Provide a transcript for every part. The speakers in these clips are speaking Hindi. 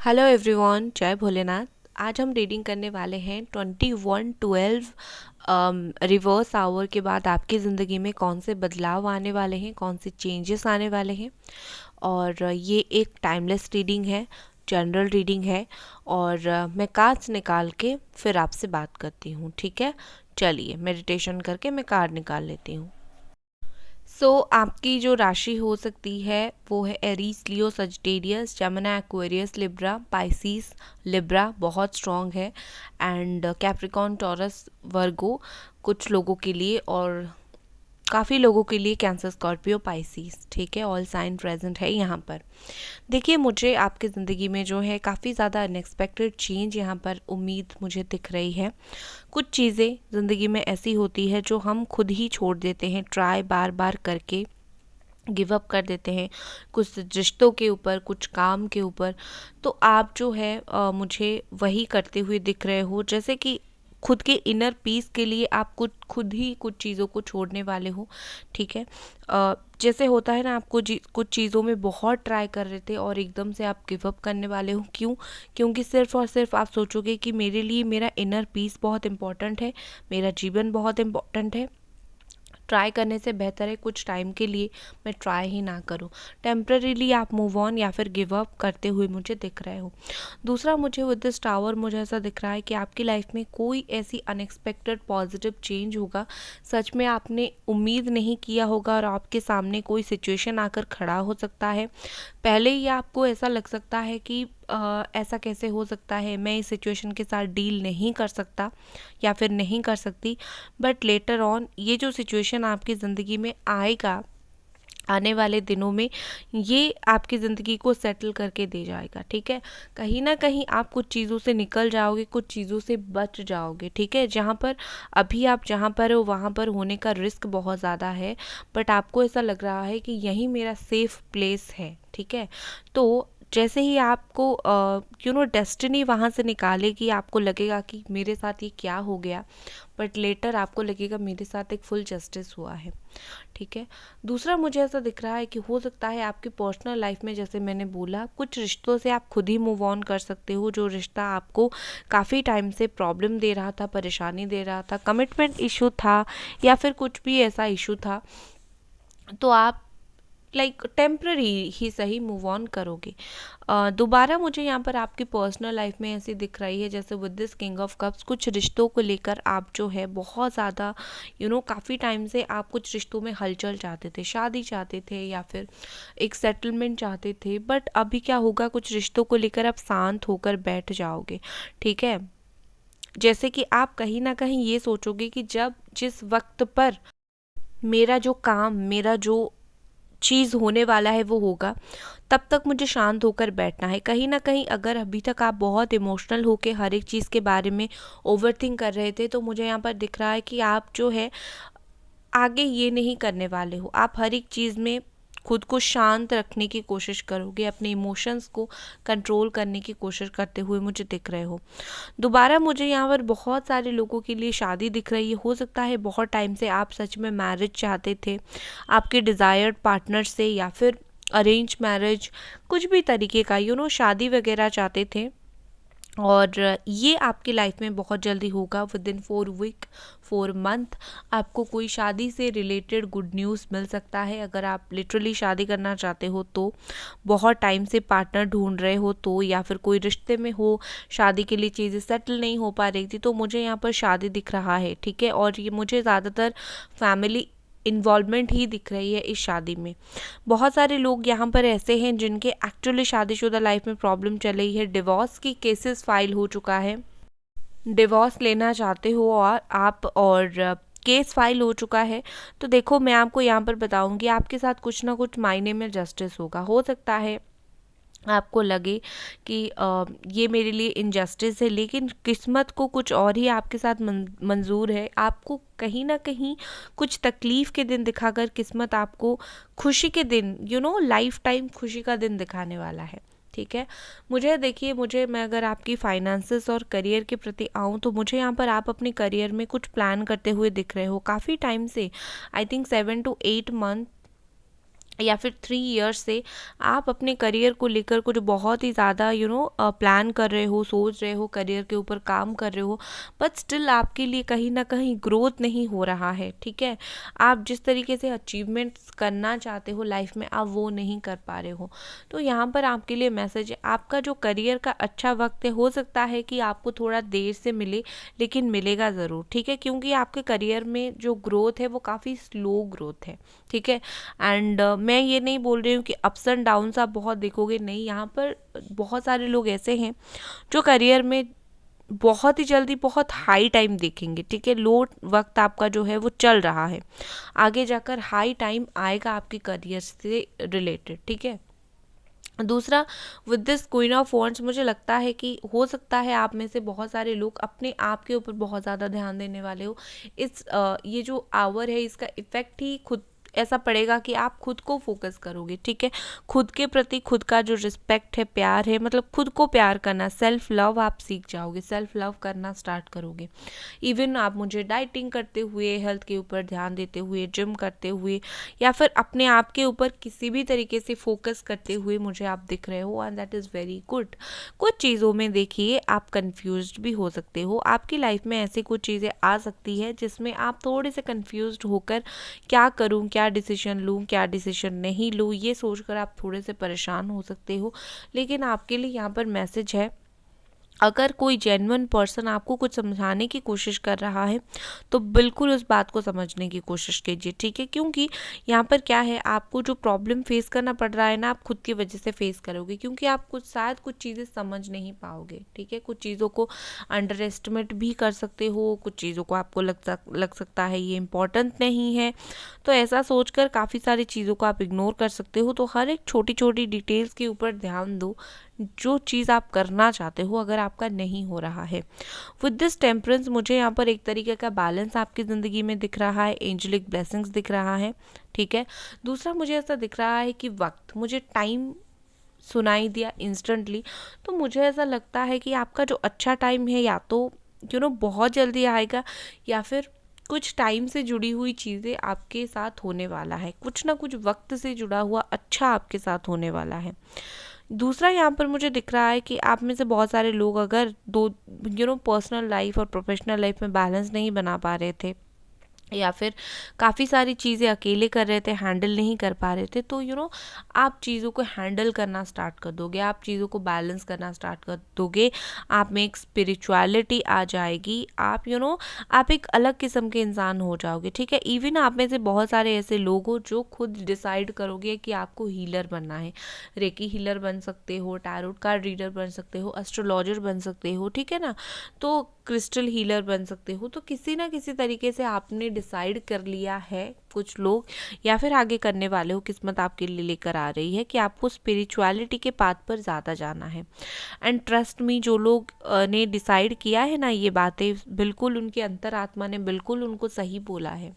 हेलो एवरीवन, जय भोलेनाथ। आज हम रीडिंग करने वाले हैं 21/12 रिवर्स आवर के बाद आपकी ज़िंदगी में कौन से बदलाव आने वाले हैं, कौन से चेंजेस आने वाले हैं। और ये एक टाइमलेस रीडिंग है, जनरल रीडिंग है। और मैं कार्ड्स निकाल के फिर आपसे बात करती हूँ, ठीक है। चलिए मेडिटेशन करके मैं कार्ड निकाल लेती हूँ। आपकी जो राशि हो सकती है वो है Aries, Leo, Sagittarius, Gemini, Aquarius, Libra, Pisces. Libra बहुत स्ट्रॉन्ग है, एंड कैप्रिकॉन, टॉरस, वर्गो कुछ लोगों के लिए, और काफ़ी लोगों के लिए कैंसर, स्कॉर्पियो, पाइसिस। ठीक है, ऑल साइन प्रेजेंट है यहाँ पर। देखिए, मुझे आपकी ज़िंदगी में जो है काफ़ी ज़्यादा अनएक्सपेक्टेड चेंज यहाँ पर उम्मीद मुझे दिख रही है। कुछ चीज़ें ज़िंदगी में ऐसी होती है जो हम खुद ही छोड़ देते हैं, ट्राई बार बार करके गिव अप कर देते हैं, कुछ रिश्तों के ऊपर, कुछ काम के ऊपर। तो आप जो है मुझे वही करते हुए दिख रहे हो, जैसे कि खुद के इनर पीस के लिए आप खुद ही कुछ चीज़ों को छोड़ने वाले हो। ठीक है, जैसे होता है ना, आपको कुछ चीज़ों में बहुत ट्राई कर रहे थे और एकदम से आप गिव अप करने वाले हो। क्यों? क्योंकि सिर्फ और सिर्फ आप सोचोगे कि मेरे लिए मेरा इनर पीस बहुत इम्पॉर्टेंट है, मेरा जीवन बहुत इम्पॉर्टेंट है। ट्राई करने से बेहतर है कुछ टाइम के लिए मैं ट्राई ही ना करूं। टेम्परेरीली आप मूव ऑन या फिर गिव अप करते हुए मुझे दिख रहे हो। दूसरा, मुझे विद दिस टावर मुझे ऐसा दिख रहा है कि आपकी लाइफ में कोई ऐसी अनएक्सपेक्टेड पॉजिटिव चेंज होगा, सच में आपने उम्मीद नहीं किया होगा, और आपके सामने कोई सिचुएशन आकर खड़ा हो सकता है। पहले ही आपको ऐसा लग सकता है कि ऐसा कैसे हो सकता है, मैं इस सिचुएशन के साथ डील नहीं कर सकता या फिर नहीं कर सकती। बट लेटर ऑन ये जो सिचुएशन आपकी ज़िंदगी में आएगा आने वाले दिनों में, ये आपकी ज़िंदगी को सेटल करके दे जाएगा। ठीक है, कहीं ना कहीं आप कुछ चीज़ों से निकल जाओगे, कुछ चीज़ों से बच जाओगे। ठीक है, जहाँ पर अभी आप जहाँ पर हो वहाँ पर होने का रिस्क बहुत ज़्यादा है, बट आपको ऐसा लग रहा है कि यही मेरा सेफ प्लेस है। ठीक है, तो जैसे ही आपको डेस्टिनी वहाँ से निकालेगी, आपको लगेगा कि मेरे साथ ये क्या हो गया, बट लेटर आपको लगेगा मेरे साथ एक फुल जस्टिस हुआ है। ठीक है, दूसरा, मुझे ऐसा दिख रहा है कि हो सकता है आपकी पर्सनल लाइफ में, जैसे मैंने बोला, कुछ रिश्तों से आप खुद ही मूव ऑन कर सकते हो। जो रिश्ता आपको काफ़ी टाइम से प्रॉब्लम दे रहा था, परेशानी दे रहा था, कमिटमेंट इशू था या फिर कुछ भी ऐसा इशू था, तो आप टेम्प्ररी ही सही मूव ऑन करोगे। दोबारा मुझे यहाँ पर आपकी पर्सनल लाइफ में ऐसी दिख रही है, जैसे with this king of cups, कुछ रिश्तों को लेकर आप जो है बहुत ज़्यादा काफ़ी टाइम से आप कुछ रिश्तों में हलचल चाहते थे, शादी चाहते थे या फिर एक सेटलमेंट चाहते थे। बट अभी क्या होगा, कुछ रिश्तों को लेकर आप शांत होकर बैठ जाओगे। ठीक है, जैसे कि आप कहीं ना कहीं ये सोचोगे कि जब जिस वक्त पर मेरा जो काम, मेरा जो चीज़ होने वाला है वो होगा, तब तक मुझे शांत होकर बैठना है। कहीं ना कहीं अगर अभी तक आप बहुत इमोशनल होके हर एक चीज़ के बारे में ओवरथिंक कर रहे थे, तो मुझे यहाँ पर दिख रहा है कि आप जो है आगे ये नहीं करने वाले हो। आप हर एक चीज़ में खुद को शांत रखने की कोशिश करोगे, अपने इमोशंस को कंट्रोल करने की कोशिश करते हुए मुझे दिख रहे हो। दोबारा मुझे यहाँ पर बहुत सारे लोगों के लिए शादी दिख रही है। हो सकता है बहुत टाइम से आप सच में मैरिज चाहते थे, आपके डिज़ायर्ड पार्टनर से, या फिर अरेंज मैरिज, कुछ भी तरीके का शादी वगैरह चाहते थे, और ये आपकी लाइफ में बहुत जल्दी होगा। विद इन 4 वीक, 4 मंथ आपको कोई शादी से रिलेटेड गुड न्यूज़ मिल सकता है। अगर आप लिटरली शादी करना चाहते हो तो, बहुत टाइम से पार्टनर ढूंढ रहे हो तो, या फिर कोई रिश्ते में हो, शादी के लिए चीज़ें सेटल नहीं हो पा रही थी, तो मुझे यहाँ पर शादी दिख रहा है। ठीक है, और ये मुझे ज़्यादातर फैमिली इन्वॉल्वमेंट ही दिख रही है इस शादी में। बहुत सारे लोग यहाँ पर ऐसे हैं जिनके एक्चुअली शादीशुदा लाइफ में प्रॉब्लम चल रही है, डिवोर्स की केसेस फाइल हो चुका है, डिवोर्स लेना चाहते हो और आप, और केस फाइल हो चुका है। तो देखो, मैं आपको यहाँ पर बताऊंगी, आपके साथ कुछ ना कुछ मायने में जस्टिस होगा। हो सकता है आपको लगे कि ये मेरे लिए इनजस्टिस है, लेकिन किस्मत को कुछ और ही आपके साथ मंजूर है। आपको कहीं ना कहीं कुछ तकलीफ़ के दिन दिखाकर किस्मत आपको खुशी के दिन, लाइफ टाइम खुशी का दिन दिखाने वाला है। ठीक है, मुझे देखिए, मैं अगर आपकी फाइनेंसेस और करियर के प्रति आऊँ, तो मुझे यहाँ पर आप अपने करियर में कुछ प्लान करते हुए दिख रहे हो काफ़ी टाइम से। आई थिंक 7 to 8 मंथ या फिर 3 इयर्स से आप अपने करियर को लेकर कुछ बहुत ही ज़्यादा प्लान कर रहे हो, सोच रहे हो, करियर के ऊपर काम कर रहे हो, बट स्टिल आपके लिए कहीं ना कहीं ग्रोथ नहीं हो रहा है, ठीक है। आप जिस तरीके से अचीवमेंट्स करना चाहते हो लाइफ में, आप वो नहीं कर पा रहे हो। तो यहाँ पर आपके लिए मैसेज है, आपका जो करियर का अच्छा वक्त है, हो सकता है कि आपको थोड़ा देर से मिले, लेकिन मिलेगा ज़रूर, ठीक है, क्योंकि आपके करियर में जो ग्रोथ है वो काफ़ी स्लो ग्रोथ है, ठीक है। एंड मैं ये नहीं बोल रही हूँ कि अप्स एंड डाउन्स आप बहुत देखोगे, नहीं, यहाँ पर बहुत सारे लोग ऐसे हैं जो करियर में बहुत ही जल्दी बहुत हाई टाइम देखेंगे, ठीक है। लो वक्त आपका जो है वो चल रहा है, आगे जाकर हाई टाइम आएगा आपके करियर से रिलेटेड, ठीक है। दूसरा, with this queen of wands, मुझे लगता है कि हो सकता है आप में से बहुत सारे लोग अपने आप के ऊपर बहुत ज़्यादा ध्यान देने वाले हो। ये जो आवर है इसका इफ़ेक्ट ही खुद ऐसा पड़ेगा कि आप खुद को फोकस करोगे, ठीक है। खुद के प्रति खुद का जो रिस्पेक्ट है, प्यार है, मतलब खुद को प्यार करना, सेल्फ लव आप सीख जाओगे, सेल्फ लव करना स्टार्ट करोगे। इवन आप मुझे डाइटिंग करते हुए, हेल्थ के ऊपर ध्यान देते हुए, जिम करते हुए, या फिर अपने आप के ऊपर किसी भी तरीके से फोकस करते हुए मुझे आप दिख रहे हो, and that is very good. कुछ चीज़ों में देखिए आप कंफ्यूज्ड भी हो सकते हो, आपकी लाइफ में ऐसी कुछ चीज़ें आ सकती है जिसमें आप थोड़े से कंफ्यूज्ड होकर क्या करूं, क्या डिसीजन लूं, क्या डिसीजन नहीं लूं, ये सोचकर आप थोड़े से परेशान हो सकते हो। लेकिन आपके लिए यहाँ पर मैसेज है, अगर कोई जेन्युइन पर्सन आपको कुछ समझाने की कोशिश कर रहा है तो बिल्कुल उस बात को समझने की कोशिश कीजिए, ठीक है। क्योंकि यहाँ पर क्या है, आपको जो प्रॉब्लम फेस करना पड़ रहा है ना, आप खुद की वजह से फेस करोगे, क्योंकि आप शायद कुछ चीज़ें समझ नहीं पाओगे, ठीक है। कुछ चीज़ों को अंडर एस्टिमेट भी कर सकते हो, कुछ चीज़ों को आपको लग सकता है ये इम्पोर्टेंट नहीं है, तो ऐसा सोचकर काफ़ी सारी चीज़ों को आप इग्नोर कर सकते हो। तो हर एक छोटी छोटी डिटेल्स के ऊपर ध्यान दो, जो चीज़ आप करना चाहते हो अगर आपका नहीं हो रहा है। विद दिस टेम्परेंस, मुझे यहाँ पर एक तरीके का बैलेंस आपकी ज़िंदगी में दिख रहा है, एंजेलिक ब्लेसिंग्स दिख रहा है, ठीक है। दूसरा, मुझे ऐसा दिख रहा है कि वक्त, मुझे टाइम सुनाई दिया इंस्टेंटली, तो मुझे ऐसा लगता है कि आपका जो अच्छा टाइम है या तो बहुत जल्दी आएगा, या फिर कुछ टाइम से जुड़ी हुई चीज़ें आपके साथ होने वाला है, कुछ ना कुछ वक्त से जुड़ा हुआ अच्छा आपके साथ होने वाला है। दूसरा, यहाँ पर मुझे दिख रहा है कि आप में से बहुत सारे लोग अगर दो पर्सनल लाइफ और प्रोफेशनल लाइफ में बैलेंस नहीं बना पा रहे थे, या फिर काफ़ी सारी चीज़ें अकेले कर रहे थे, हैंडल नहीं कर पा रहे थे, तो आप चीज़ों को हैंडल करना स्टार्ट कर दोगे, आप चीज़ों को बैलेंस करना स्टार्ट कर दोगे, आप में एक स्पिरिचुअलिटी आ जाएगी, आप आप एक अलग किस्म के इंसान हो जाओगे, ठीक है। इवन आप में से बहुत सारे ऐसे लोग हो जो खुद डिसाइड करोगे कि आपको हीलर बनना है, रेकी हीलर बन सकते हो, टैरोट कार्ड रीडर बन सकते हो, एस्ट्रोलॉजर बन सकते हो, ठीक है ना, तो क्रिस्टल हीलर बन सकते हो। तो किसी ना किसी तरीके से आपने डिसाइड कर लिया है, कुछ लोग, या फिर आगे करने वाले हो, किस्मत आपके लिए लेकर आ रही है कि आपको स्पिरिचुअलिटी के पाथ पर ज़्यादा जाना है। एंड ट्रस्ट मी, जो लोग ने डिसाइड किया है ना ये बातें, बिल्कुल उनके अंतरात्मा ने बिल्कुल उनको सही बोला है।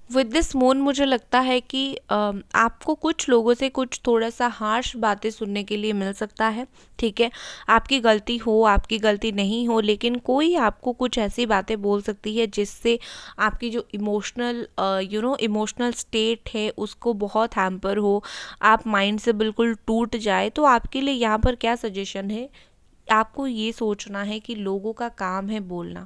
विद दिस मून, मुझे लगता है कि आपको कुछ लोगों से कुछ थोड़ा सा हार्श बातें सुनने के लिए मिल सकता है, ठीक है। आपकी गलती हो, आपकी गलती नहीं हो, लेकिन कोई आपको कुछ ऐसी बातें बोल सकती है जिससे आपकी जो इमोशनल इमोशनल स्टेट है उसको बहुत हैम्पर हो, आप माइंड से बिल्कुल टूट जाए। तो आपके लिए यहाँ पर क्या सजेशन है, आपको ये सोचना है कि लोगों का काम है बोलना,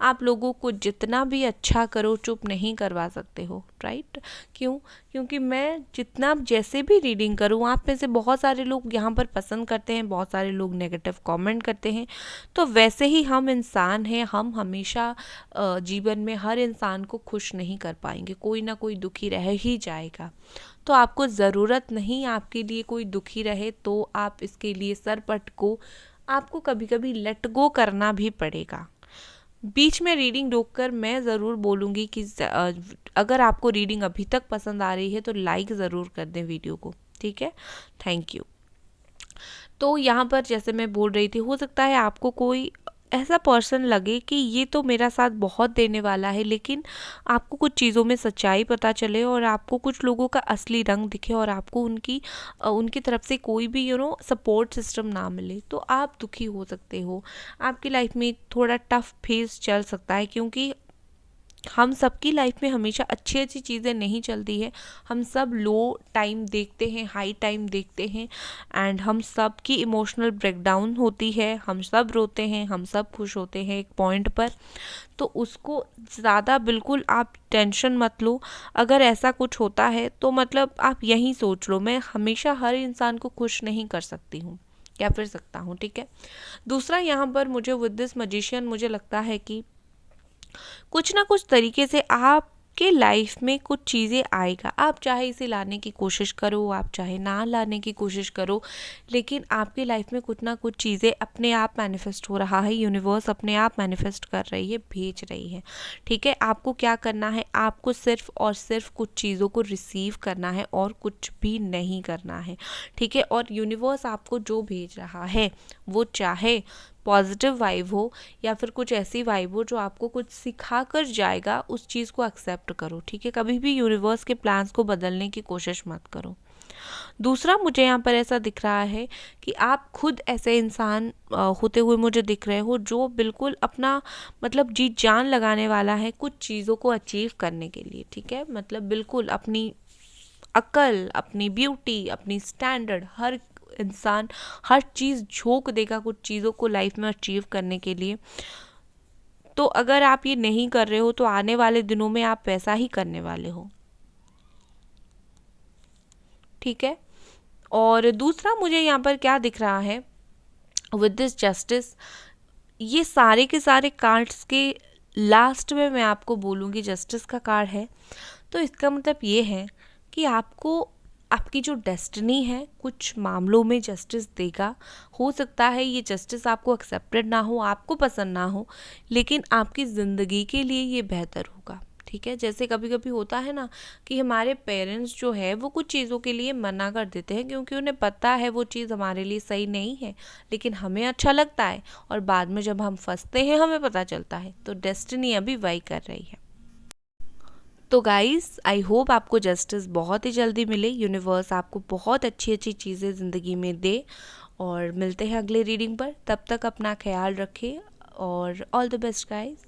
आप लोगों को जितना भी अच्छा करो चुप नहीं करवा सकते हो, राइट। क्यों? क्योंकि मैं जितना जैसे भी रीडिंग करूँ, आप में से बहुत सारे लोग यहाँ पर पसंद करते हैं, बहुत सारे लोग नेगेटिव कमेंट करते हैं, तो वैसे ही हम इंसान हैं, हम हमेशा जीवन में हर इंसान को खुश नहीं कर पाएंगे, कोई ना कोई दुखी रह ही जाएगा। तो आपको ज़रूरत नहीं आपके लिए कोई दुखी रहे, तो आप इसके लिए सर पटको, आपको कभी कभी लेट गो करना भी पड़ेगा। बीच में रीडिंग रोककर मैं ज़रूर बोलूँगी कि अगर आपको रीडिंग अभी तक पसंद आ रही है तो लाइक ज़रूर कर दें वीडियो को, ठीक है। Thank you. तो यहाँ पर जैसे मैं बोल रही थी, हो सकता है आपको कोई ऐसा पर्सन लगे कि ये तो मेरा साथ बहुत देने वाला है, लेकिन आपको कुछ चीज़ों में सच्चाई पता चले और आपको कुछ लोगों का असली रंग दिखे और आपको उनकी तरफ से कोई भी सपोर्ट सिस्टम ना मिले, तो आप दुखी हो सकते हो। आपकी लाइफ में थोड़ा टफ फेज चल सकता है, क्योंकि हम सबकी लाइफ में हमेशा अच्छी अच्छी चीज़ें नहीं चलती है। हम सब लो टाइम देखते हैं, हाई टाइम देखते हैं, एंड हम सब की इमोशनल ब्रेकडाउन होती है, हम सब रोते हैं, हम सब खुश होते हैं एक पॉइंट पर। तो उसको ज़्यादा बिल्कुल आप टेंशन मत लो। अगर ऐसा कुछ होता है तो मतलब आप यही सोच लो, मैं हमेशा हर इंसान को खुश नहीं कर सकती हूँ या फिर सकता हूँ, ठीक है। दूसरा यहाँ पर मुझे विद दिस मैजिशियन मुझे लगता है कि कुछ ना कुछ तरीके से आपके लाइफ में कुछ चीज़ें आएगा। आप चाहे इसे लाने की कोशिश करो, आप चाहे ना लाने की कोशिश करो, लेकिन आपकी लाइफ में कुछ ना कुछ चीज़ें अपने आप मैनिफेस्ट हो रहा है। यूनिवर्स अपने आप मैनिफेस्ट कर रही है, भेज रही है, ठीक है। आपको क्या करना है, आपको सिर्फ और सिर्फ कुछ चीज़ों को रिसीव करना है और कुछ भी नहीं करना है, ठीक है। और यूनिवर्स आपको जो भेज रहा है वो चाहे पॉजिटिव वाइब हो या फिर कुछ ऐसी वाइब हो जो आपको कुछ सिखा कर जाएगा, उस चीज़ को एक्सेप्ट करो, ठीक है। कभी भी यूनिवर्स के प्लान्स को बदलने की कोशिश मत करो। दूसरा मुझे यहाँ पर ऐसा दिख रहा है कि आप खुद ऐसे इंसान होते हुए मुझे दिख रहे हो जो बिल्कुल अपना मतलब जी जान लगाने वाला है कुछ चीज़ों को अचीव करने के लिए, ठीक है। मतलब बिल्कुल अपनी अकल, अपनी ब्यूटी, अपनी स्टैंडर्ड, हर इंसान हर चीज़ झोंक देगा कुछ चीज़ों को लाइफ में अचीव करने के लिए। तो अगर आप ये नहीं कर रहे हो तो आने वाले दिनों में आप वैसा ही करने वाले हो, ठीक है। और दूसरा मुझे यहाँ पर क्या दिख रहा है विद दिस जस्टिस, ये सारे के सारे कार्ड्स के लास्ट में मैं आपको बोलूँगी जस्टिस का कार्ड है। तो इसका मतलब ये है कि आपको आपकी जो डेस्टिनी है कुछ मामलों में जस्टिस देगा। हो सकता है ये जस्टिस आपको एक्सेप्टेड ना हो, आपको पसंद ना हो, लेकिन आपकी ज़िंदगी के लिए ये बेहतर होगा, ठीक है। जैसे कभी कभी होता है ना कि हमारे पेरेंट्स जो है वो कुछ चीज़ों के लिए मना कर देते हैं क्योंकि उन्हें पता है वो चीज़ हमारे लिए सही नहीं है, लेकिन हमें अच्छा लगता है और बाद में जब हम फंसते हैं हमें पता चलता है। तो डेस्टिनी अभी वही कर रही है। तो गाइस आई होप आपको जस्टिस बहुत ही जल्दी मिले, यूनिवर्स आपको बहुत अच्छी अच्छी चीज़ें ज़िंदगी में दे। और मिलते हैं अगले रीडिंग पर, तब तक अपना ख्याल रखें और ऑल द बेस्ट गाइस।